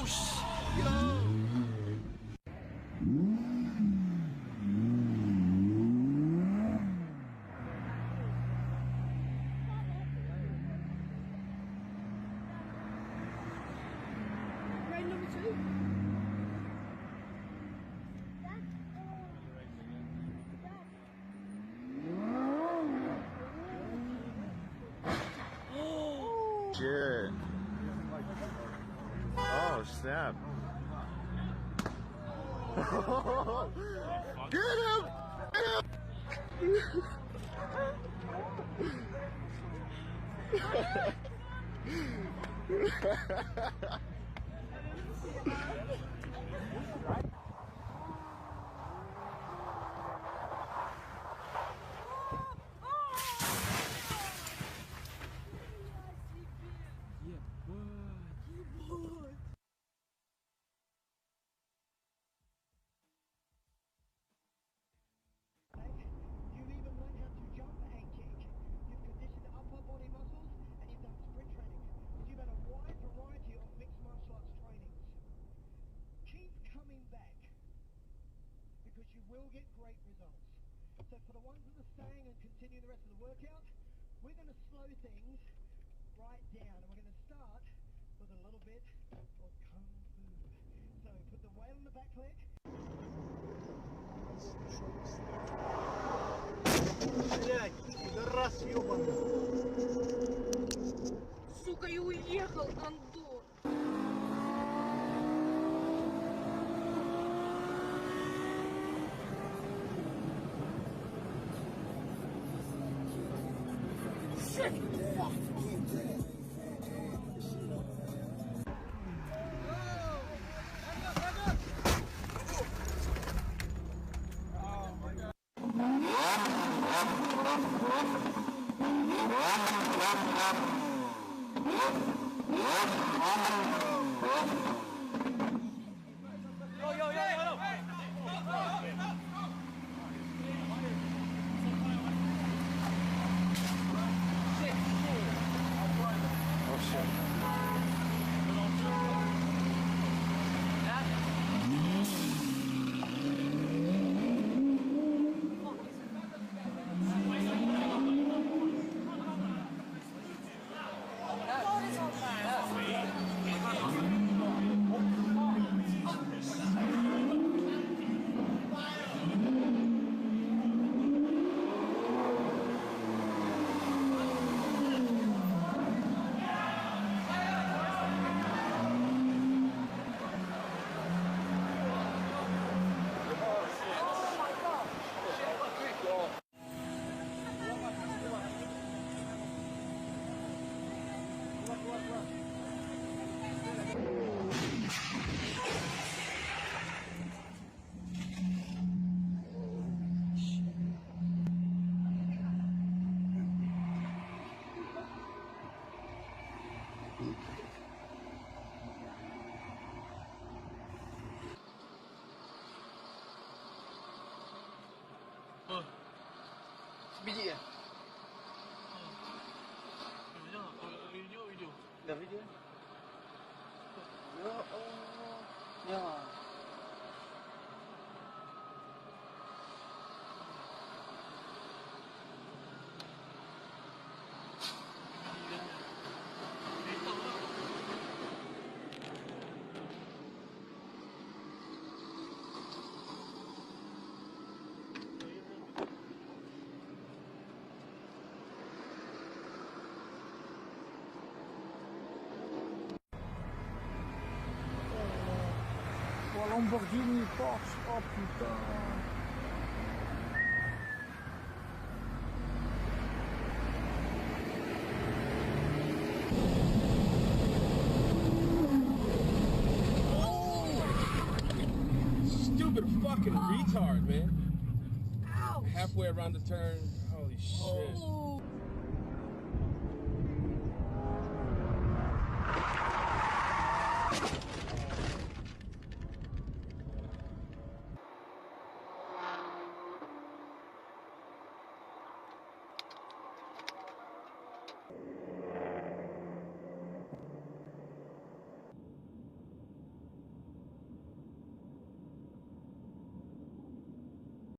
Rain number 2. Shit. Oh, snap. Get him! You've even learned how to jump and kick. You've conditioned upper body muscles and you've done sprint training. You've had a wide variety of mixed martial arts trainings. Keep coming back because you will get great results. So for the ones that are staying and continuing the rest of the workout, we're going to slow things right down and we're going to start with a little bit of Kung Fu. So put the weight on the back leg. Блять, раз ёбаный. Сука, и уехал, Андор. Sebiji ya? Video. Dah video? Ya Allah. Ya. Lamborghini, Porsche, oh putain. Stupid fucking retard, man. Ouch. Halfway around the turn. Holy shit. Oh.